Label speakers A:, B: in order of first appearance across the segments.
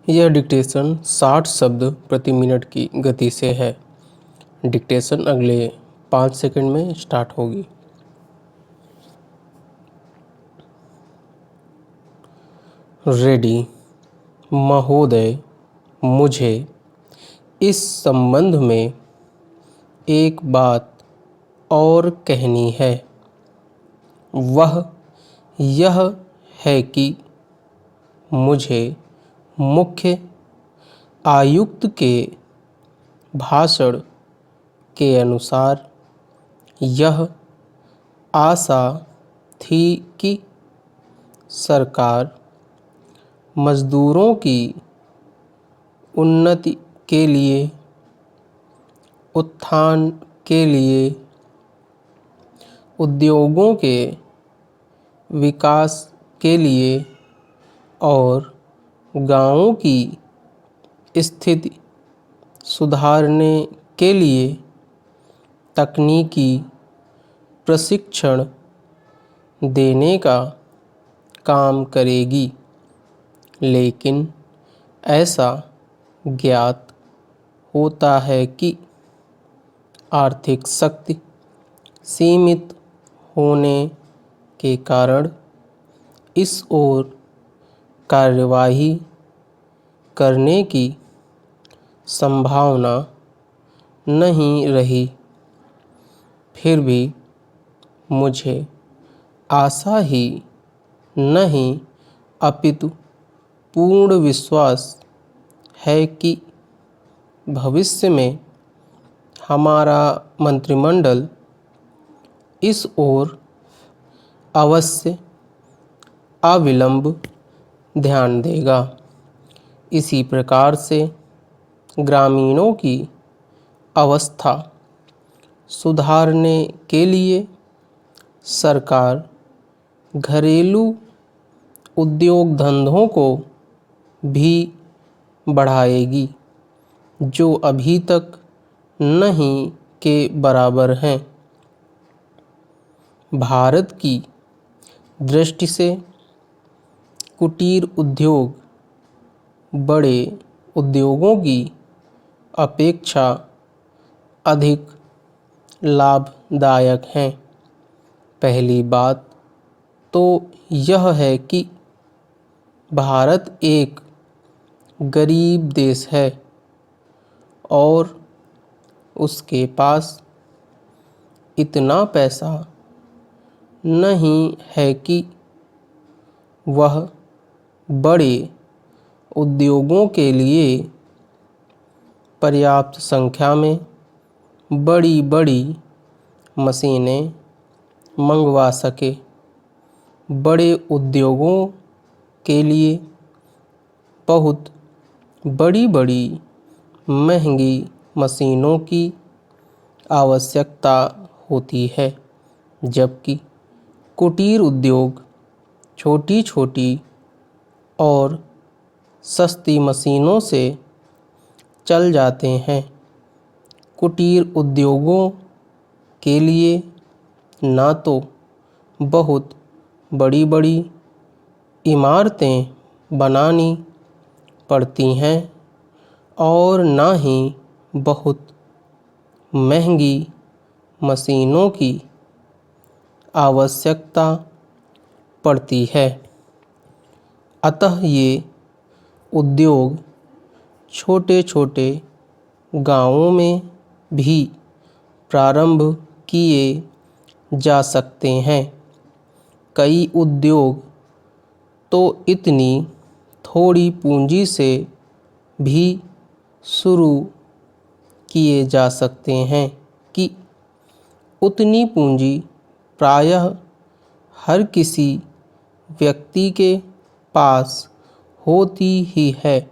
A: यह डिक्टेशन 60 शब्द प्रति मिनट की गति से है। डिक्टेशन अगले 5 सेकंड में स्टार्ट होगी। रेडी। महोदय, मुझे इस संबंध में एक बात और कहनी है। वह यह है कि मुझे मुख्य आयुक्त के भाषण के अनुसार यह आशा थी कि सरकार मजदूरों की उन्नति के लिए, उत्थान के लिए, उद्योगों के विकास के लिए और गांवों की स्थिति सुधारने के लिए तकनीकी प्रशिक्षण देने का काम करेगी। लेकिन ऐसा ज्ञात होता है कि आर्थिक शक्ति सीमित होने के कारण इस ओर कार्यवाही करने की संभावना नहीं रही। फिर भी मुझे आशा ही नहीं अपितु पूर्ण विश्वास है कि भविष्य में हमारा मंत्रिमंडल इस ओर अवश्य अविलंब ध्यान देगा। इसी प्रकार से ग्रामीणों की अवस्था सुधारने के लिए सरकार घरेलू उद्योग धंधों को भी बढ़ाएगी, जो अभी तक नहीं के बराबर हैं। भारत की दृष्टि से कुटीर उद्योग बड़े उद्योगों की अपेक्षा अधिक लाभदायक हैं। पहली बात तो यह है कि भारत एक गरीब देश है और उसके पास इतना पैसा नहीं है कि वह बड़े उद्योगों के लिए पर्याप्त संख्या में बड़ी बड़ी मशीनें मंगवा सके। बड़े उद्योगों के लिए बहुत बड़ी बड़ी महंगी मशीनों की आवश्यकता होती है, जबकि कुटीर उद्योग छोटी छोटी और सस्ती मशीनों से चल जाते हैं। कुटीर उद्योगों के लिए ना तो बहुत बड़ी बड़ी इमारतें बनानी पड़ती हैं और ना ही बहुत महंगी मशीनों की आवश्यकता पड़ती है। अतः ये उद्योग छोटे छोटे गांवों में भी प्रारंभ किए जा सकते हैं। कई उद्योग तो इतनी थोड़ी पूंजी से भी शुरू किए जा सकते हैं कि उतनी पूंजी प्रायः हर किसी व्यक्ति के पास होती ही है।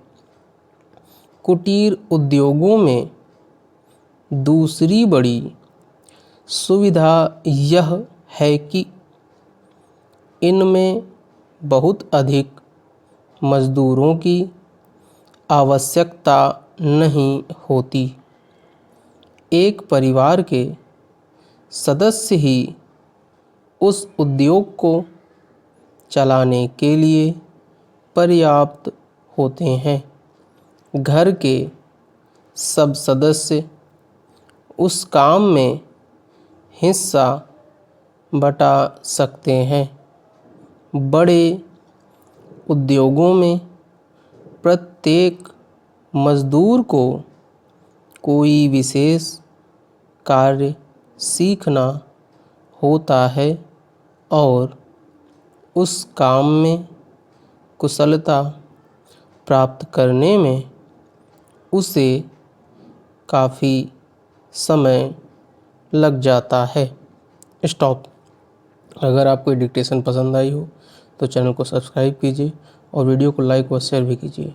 A: कुटीर उद्योगों में दूसरी बड़ी सुविधा यह है कि इनमें बहुत अधिक मजदूरों की आवश्यकता नहीं होती। एक परिवार के सदस्य ही उस उद्योग को चलाने के लिए पर्याप्त होते हैं। घर के सब सदस्य उस काम में हिस्सा बटा सकते हैं। बड़े उद्योगों में प्रत्येक मजदूर को कोई विशेष कार्य सीखना होता है और उस काम में कुशलता प्राप्त करने में उसे काफ़ी समय लग जाता है। स्टॉप। अगर आपको डिक्टेशन पसंद आई हो तो चैनल को सब्सक्राइब कीजिए और वीडियो को लाइक व शेयर भी कीजिए।